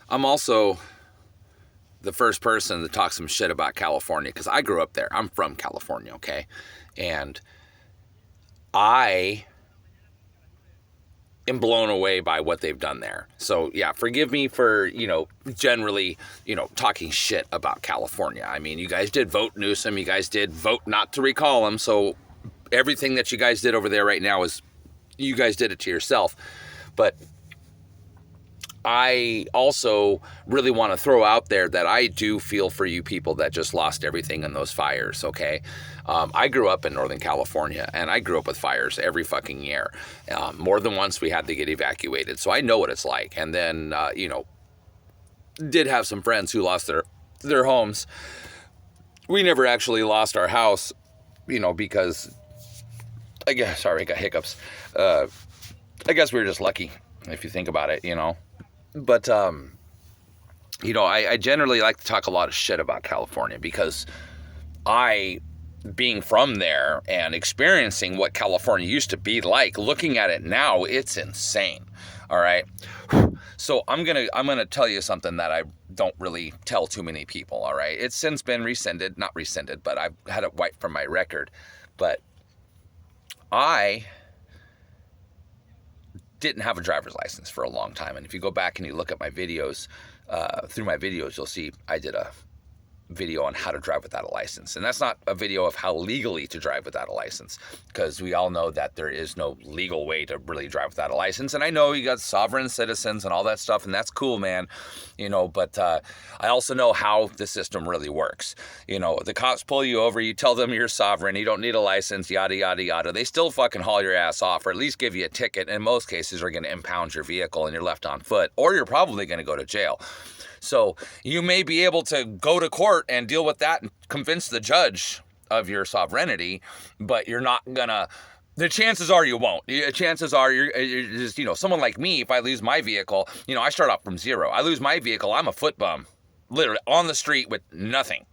I'm also the first person to talk some shit about California because I grew up there. I'm from California, okay? And I am blown away by what they've done there. So, yeah, forgive me for, generally, talking shit about California. I mean, you guys did vote Newsom. You guys did vote not to recall him. So everything that you guys did over there right now is you guys did it to yourself. But I also really want to throw out there that I do feel for you people that just lost everything in those fires, okay? I grew up in Northern California, and I grew up with fires every fucking year. More than once we had to get evacuated, so I know what it's like. And then, did have some friends who lost their homes. We never actually lost our house, because, I got hiccups. I guess we were just lucky, if you think about it, But, I generally like to talk a lot of shit about California because being from there and experiencing what California used to be like, looking at it now, it's insane. All right. So I'm gonna tell you something that I don't really tell too many people. All right. It's since been not rescinded, but I've had it wiped from my record. But I didn't have a driver's license for a long time. And if you go back and you look at my videos, through my videos, you'll see I did a video on how to drive without a license. And that's not a video of how legally to drive without a license, because we all know that there is no legal way to really drive without a license. And I know you got sovereign citizens and all that stuff, and that's cool, man, but I also know how the system really works. The cops pull you over, you tell them you're sovereign, you don't need a license, yada, yada, yada. They still fucking haul your ass off, or at least give you a ticket. In most cases, are going to impound your vehicle and you're left on foot, or you're probably going to go to jail. So you may be able to go to court and deal with that and convince the judge of your sovereignty, but you're not gonna, the chances are you won't. Chances are you're just, someone like me, if I lose my vehicle, I start off from zero. I lose my vehicle, I'm a foot bum, literally on the street with nothing.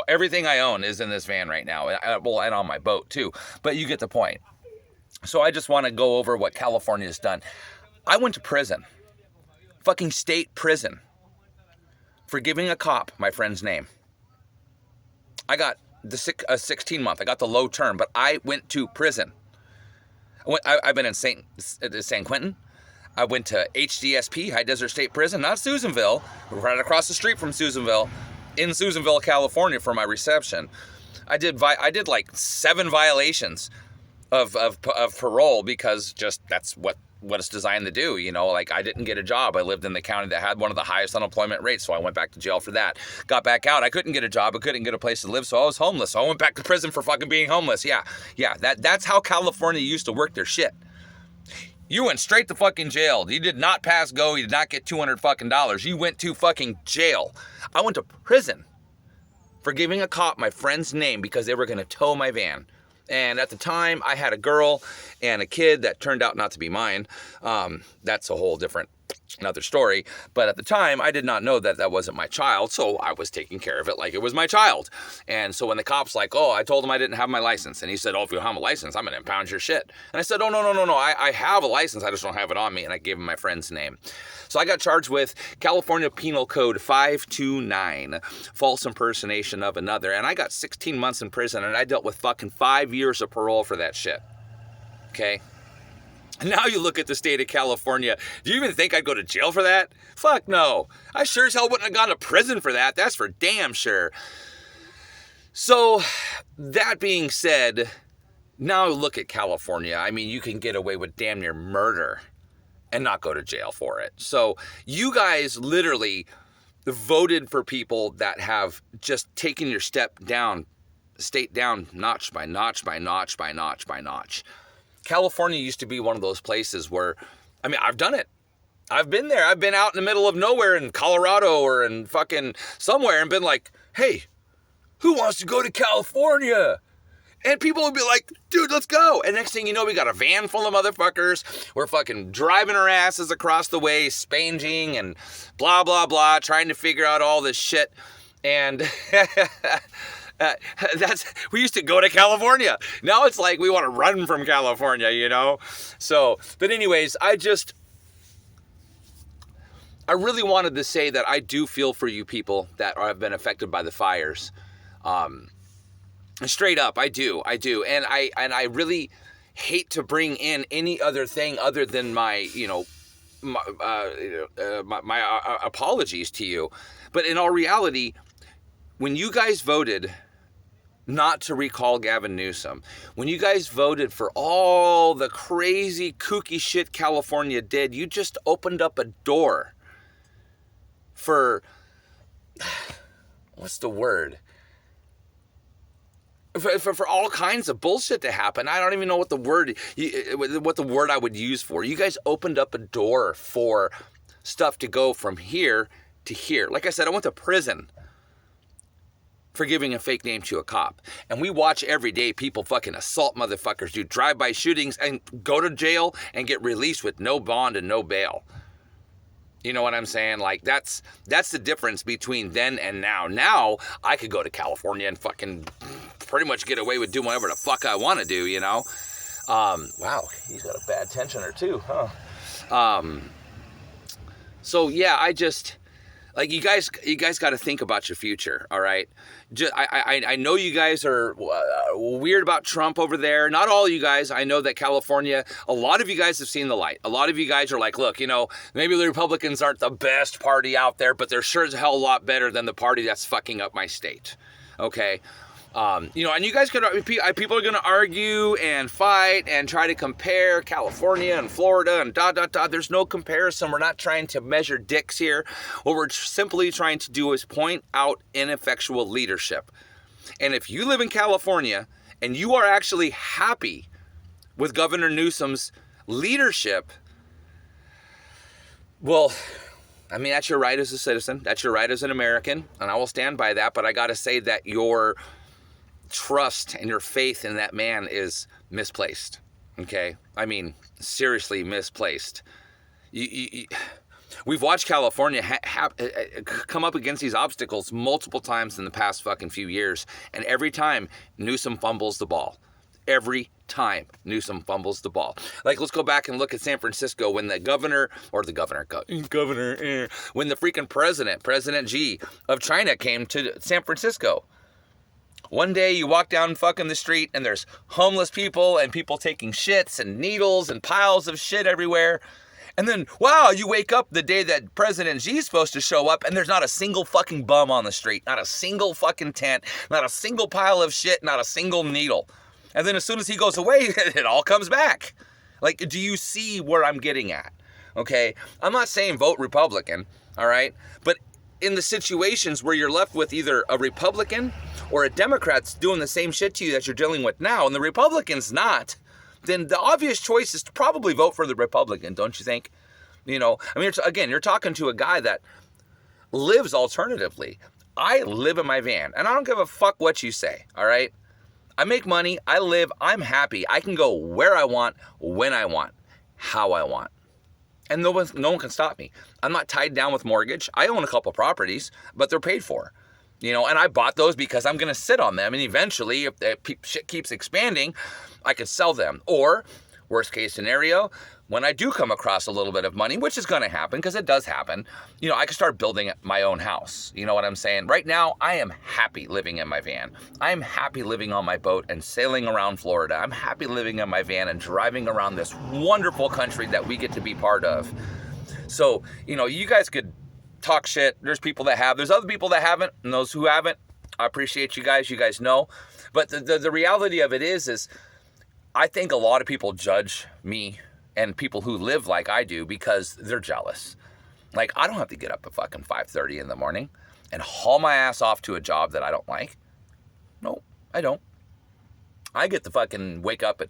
Everything I own is in this van right now, and on my boat too, but you get the point. So I just want to go over what California has done. I went to prison, fucking state prison, for giving a cop my friend's name. I got the 16-month. I got the low term, but I went to prison. I've been in San Quentin. I went to HDSP, High Desert State Prison, not Susanville, right across the street from Susanville, in Susanville, California, for my reception. I did like 7 violations of parole because just that's what it's designed to do. I didn't get a job. I lived in the county that had one of the highest unemployment rates, so I went back to jail for that. Got back out. I couldn't get a job. I couldn't get a place to live, so I was homeless. So I went back to prison for fucking being homeless. Yeah. That's how California used to work their shit. You went straight to fucking jail. You did not pass go. You did not get $200 fucking dollars. You went to fucking jail. I went to prison for giving a cop my friend's name because they were going to tow my van. And at the time, I had a girl and a kid that turned out not to be mine. That's a whole different, another story. But at the time, I did not know that that wasn't my child, so I was taking care of it like it was my child. And so when the cop's like, I told him I didn't have my license. And he said, if you don't have a license, I'm going to impound your shit. And I said, no, I have a license, I just don't have it on me. And I gave him my friend's name. So I got charged with California Penal Code 529, false impersonation of another. And I got 16 months in prison, and I dealt with fucking 5 years of parole for that shit. Okay? Now you look at the state of California. Do you even think I'd go to jail for that? Fuck no. I sure as hell wouldn't have gone to prison for that. That's for damn sure. So, that being said, now look at California. I mean, you can get away with damn near murder and not go to jail for it. So you guys literally voted for people that have just taken your state down notch by notch by notch by notch by notch. California used to be one of those places where, I've done it. I've been there. I've been out in the middle of nowhere in Colorado or in fucking somewhere and been like, hey, who wants to go to California? And people would be like, dude, let's go. And next thing you know, we got a van full of motherfuckers. We're fucking driving our asses across the way, spanging and blah, blah, blah, trying to figure out all this shit. And we used to go to California. Now it's like we want to run from California, So, but anyways, I really wanted to say that I do feel for you people that have been affected by the fires. Straight up, I do. And I really hate to bring in any other thing other than my apologies to you. But in all reality, when you guys voted not to recall Gavin Newsom, when you guys voted for all the crazy kooky shit California did, you just opened up a door for, what's the word? For all kinds of bullshit to happen. I don't even know what the word I would use for. You guys opened up a door for stuff to go from here to here. Like I said, I went to prison for giving a fake name to a cop. And we watch every day people fucking assault motherfuckers, do drive-by shootings, and go to jail and get released with no bond and no bail. You know what I'm saying? Like, that's the difference between then and now. Now, I could go to California and fucking pretty much get away with doing whatever the fuck I want to do, you know? Wow, he's got a bad tensioner too, huh? So, yeah, I just... Like, you guys got to think about your future, all right? I know you guys are weird about Trump over there. Not all of you guys. I know that California, a lot of you guys have seen the light. A lot of you guys are like, look, you know, maybe the Republicans aren't the best party out there, but they're sure as hell a lot better than the party that's fucking up my state, okay? You know, and you guys people are going to argue and fight and try to compare California and Florida and There's no comparison. We're not trying to measure dicks here. What we're simply trying to do is point out ineffectual leadership. And if you live in California and you are actually happy with Governor Newsom's leadership, well, I mean, that's your right as a citizen. That's your right as an American. And I will stand by that. But I got to say that your trust and your faith in that man is misplaced, okay? I mean, seriously misplaced. We've watched California come up against these obstacles multiple times in the past fucking few years, and every time Newsom fumbles the ball. Every time Newsom fumbles the ball. Like, let's go back and look at San Francisco when the when the freaking President Xi of China came to San Francisco. One day you walk down fucking the street and there's homeless people and people taking shits and needles and piles of shit everywhere. And then, wow, you wake up the day that President Xi is supposed to show up and there's not a single fucking bum on the street, not a single fucking tent, not a single pile of shit, not a single needle. And then as soon as he goes away, it all comes back. Like, do you see where I'm getting at? Okay, I'm not saying vote Republican, all right? But in the situations where you're left with either a Republican or a Democrat's doing the same shit to you that you're dealing with now, and the Republican's not, then the obvious choice is to probably vote for the Republican, don't you think? You know, I mean, again, you're talking to a guy that lives alternatively. I live in my van, and I don't give a fuck what you say, all right? I make money, I live, I'm happy. I can go where I want, when I want, how I want. And no one can stop me. I'm not tied down with mortgage. I own a couple properties, but they're paid for. You know, and I bought those because I'm going to sit on them. And eventually, if shit keeps expanding, I could sell them. Or, worst case scenario, when I do come across a little bit of money, which is going to happen because it does happen, you know, I can start building my own house. You know what I'm saying? Right now, I am happy living in my van. I'm happy living on my boat and sailing around Florida. I'm happy living in my van and driving around this wonderful country that we get to be part of. So, you know, you guys could talk shit. There's people that have. There's other people that haven't, and those who haven't, I appreciate you guys. You guys know. But the reality of it is I think a lot of people judge me and people who live like I do because they're jealous. Like, I don't have to get up at fucking 5:30 in the morning and haul my ass off to a job that I don't like. No, I don't. I get to fucking wake up at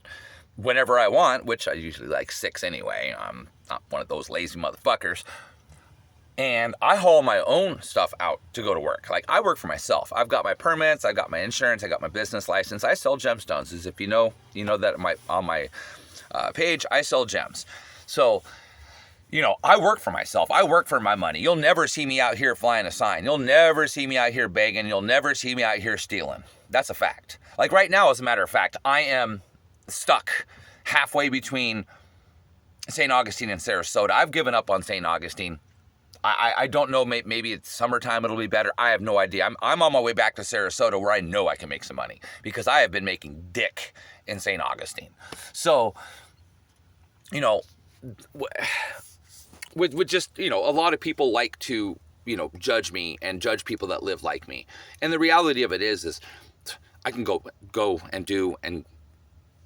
whenever I want, which I usually like 6 anyway. I'm not one of those lazy motherfuckers. And I haul my own stuff out to go to work. Like, I work for myself. I've got my permits, I got my insurance, I got my business license. I sell gemstones. As if you know that on my page, I sell gems. So, you know, I work for myself. I work for my money. You'll never see me out here flying a sign. You'll never see me out here begging. You'll never see me out here stealing. That's a fact. Like right now, as a matter of fact, I am stuck halfway between St. Augustine and Sarasota. I've given up on St. Augustine. I don't know, maybe it's summertime it'll be better. I have no idea. I'm on my way back to Sarasota where I know I can make some money because I have been making dick in St. Augustine. So, you know, with just, you know, a lot of people like to, you know, judge me and judge people that live like me. And the reality of it is I can go and do and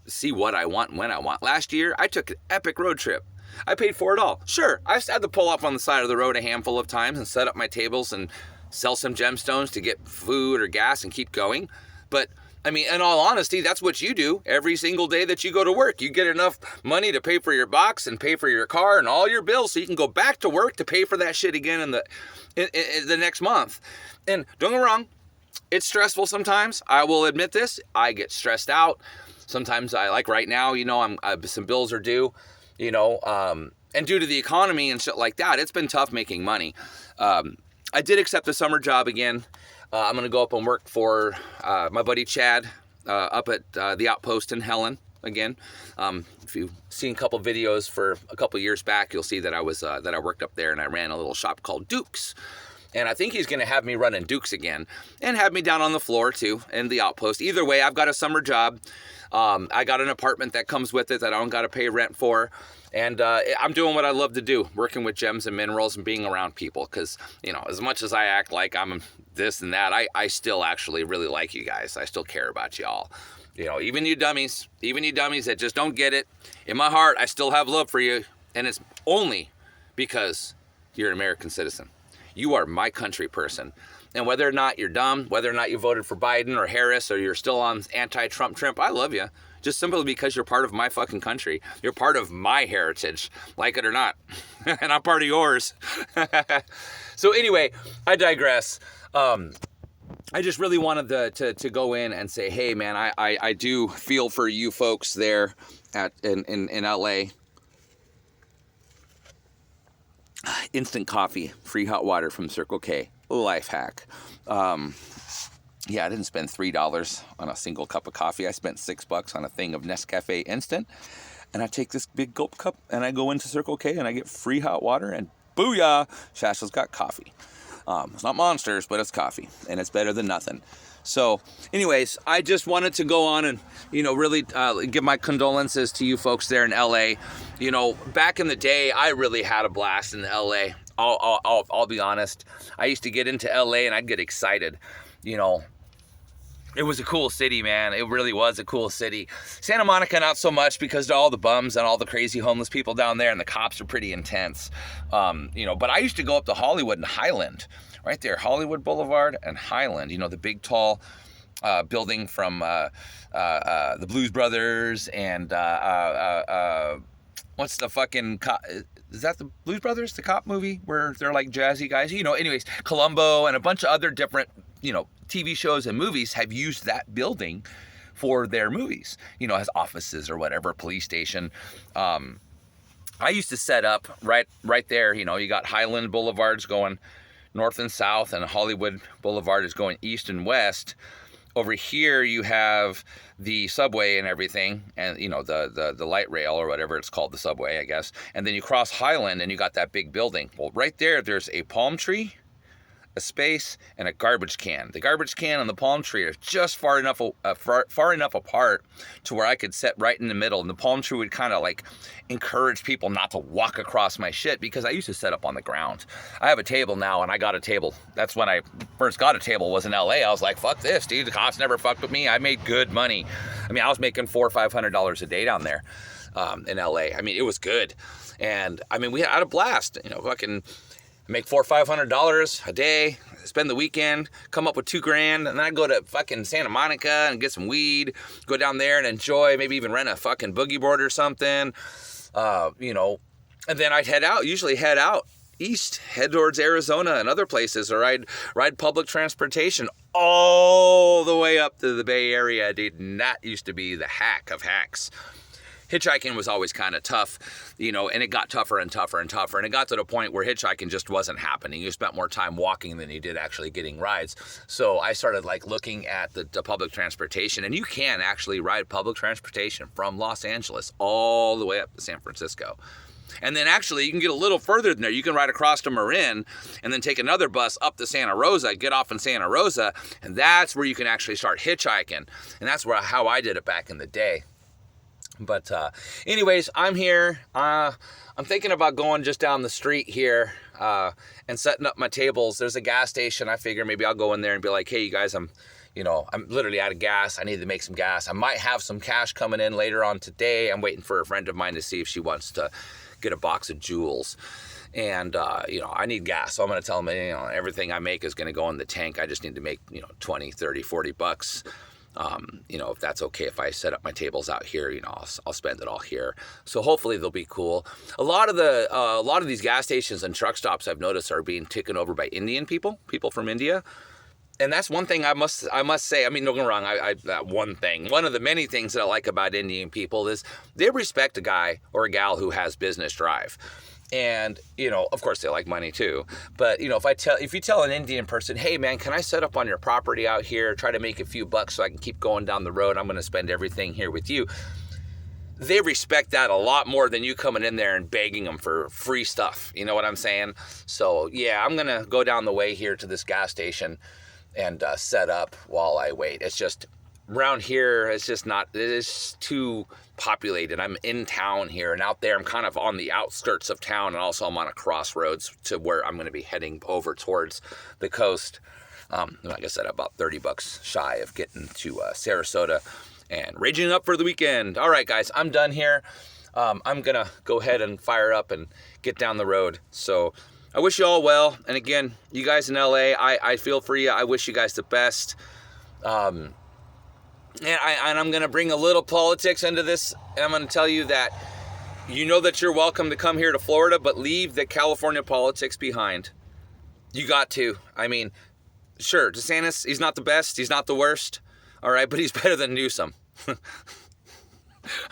see what I want and when I want. Last year, I took an epic road trip. I paid for it all. Sure, I had to pull up on the side of the road a handful of times and set up my tables and sell some gemstones to get food or gas and keep going. But, I mean, in all honesty, that's what you do every single day that you go to work. You get enough money to pay for your box and pay for your car and all your bills so you can go back to work to pay for that shit again in the next month. And don't get me wrong, it's stressful sometimes. I will admit this. I get stressed out. Sometimes like right now, you know, some bills are due, you know, and due to the economy and shit like that, it's been tough making money. I did accept a summer job again. I'm going to go up and work for my buddy Chad up at the Outpost in Helen again. If you've seen a couple videos for a couple years back, you'll see that I worked up there and I ran a little shop called Duke's. And I think he's going to have me running Duke's again and have me down on the floor too in the Outpost. Either way, I've got a summer job. I got an apartment that comes with it that I don't got to pay rent for. And I'm doing what I love to do, working with gems and minerals and being around people. Because, you know, as much as I act like I'm this and that, I still actually really like you guys. I still care about y'all. You know, even you dummies that just don't get it. In my heart, I still have love for you. And it's only because you're an American citizen. You are my country person. And whether or not you're dumb, whether or not you voted for Biden or Harris, or you're still on anti-Trump, I love you. Just simply because you're part of my fucking country. You're part of my heritage, like it or not. And I'm part of yours. So anyway, I digress. I just really wanted to go in and say, hey man, I do feel for you folks there in LA. Instant coffee, free hot water from Circle K, life hack. Yeah, I didn't spend $3 on a single cup of coffee. I spent $6 on a thing of Nescafe Instant. And I take this big gulp cup and I go into Circle K and I get free hot water and booyah, Shasha's got coffee. It's not Monsters, but it's coffee and it's better than nothing. So anyways, I just wanted to go on and, you know, really give my condolences to you folks there in LA. You know, back in the day, I really had a blast in LA. I'll be honest. I used to get into LA and I'd get excited. You know, it was a cool city, man. It really was a cool city. Santa Monica, not so much because of all the bums and all the crazy homeless people down there, and the cops are pretty intense. You know, but I used to go up to Hollywood and Highland, right there, Hollywood Boulevard and Highland. You know, the big tall building from the Blues Brothers and what's the fucking is that the Blues Brothers, the cop movie where they're like jazzy guys? You know, anyways, Columbo and a bunch of other different, you know, TV shows and movies have used that building for their movies, you know, as offices or whatever, police station. I used to set up right there, you know, you got Highland Boulevards going north and south, and Hollywood Boulevard is going east and west. Over here you have the subway and everything, and you know, the light rail or whatever it's called, the subway, I guess. And then you cross Highland and you got that big building. Well, right there's a palm tree, a space, and a garbage can. The garbage can and the palm tree are just far enough apart to where I could sit right in the middle, and the palm tree would kind of like encourage people not to walk across my shit, because I used to set up on the ground. I have a table now, and I got a table. That's when I first got a table, was in LA. I was like, fuck this, dude. The cops never fucked with me. I made good money. I mean, I was making $400 or $500 a day down there in LA. I mean, it was good. And I mean, we had a blast, you know, fucking make $400 or $500 a day, spend the weekend, come up with $2,000, and then I go to fucking Santa Monica and get some weed, go down there and enjoy, maybe even rent a fucking boogie board or something, you know, and then I'd usually head out east, head towards Arizona and other places, or I'd ride public transportation all the way up to the Bay Area, dude, and that used to be the hack of hacks. Hitchhiking was always kind of tough, you know, and it got tougher and tougher and tougher. And it got to the point where hitchhiking just wasn't happening. You spent more time walking than you did actually getting rides. So I started like looking at the public transportation, and you can actually ride public transportation from Los Angeles all the way up to San Francisco. And then actually you can get a little further than there. You can ride across to Marin and then take another bus up to Santa Rosa, get off in Santa Rosa, and that's where you can actually start hitchhiking. And that's how I did it back in the day. But anyways, I'm here. I'm thinking about going just down the street here and setting up my tables. There's a gas station. I figure maybe I'll go in there and be like, hey, you guys, I'm literally out of gas. I need to make some gas. I might have some cash coming in later on today. I'm waiting for a friend of mine to see if she wants to get a box of Juuls. And, I need gas. So I'm going to tell them, everything I make is going to go in the tank. I just need to make, 20, 30, 40 bucks. If that's okay, if I set up my tables out here, I'll spend it all here. So hopefully they'll be cool. A lot of these gas stations and truck stops I've noticed are being taken over by Indian people from India. And that's one thing I must say. I mean, don't get me wrong. One of the many things that I like about Indian people is they respect a guy or a gal who has business drive. And, of course they like money too. But, if you tell an Indian person, hey man, can I set up on your property out here, try to make a few bucks so I can keep going down the road. I'm going to spend everything here with you. They respect that a lot more than you coming in there and begging them for free stuff. You know what I'm saying? So yeah, I'm going to go down the way here to this gas station and set up while I wait. It's just around here, it is too populated. I'm in town here, and out there I'm kind of on the outskirts of town, and also I'm on a crossroads to where I'm going to be heading over towards the coast. Like I said, about 30 bucks shy of getting to Sarasota and raging up for the weekend. All right, guys, I'm done here. I'm going to go ahead and fire up and get down the road. So I wish you all well. And again, you guys in LA, I feel for you. I wish you guys the best. And I'm going to bring a little politics into this. And I'm going to tell you that that you're welcome to come here to Florida, but leave the California politics behind. You got to. I mean, sure, DeSantis, he's not the best. He's not the worst. All right, but he's better than Newsom.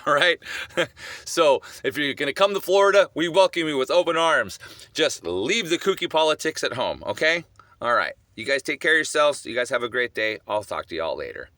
All right? So if you're going to come to Florida, we welcome you with open arms. Just leave the kooky politics at home, okay? All right. You guys take care of yourselves. You guys have a great day. I'll talk to y'all later.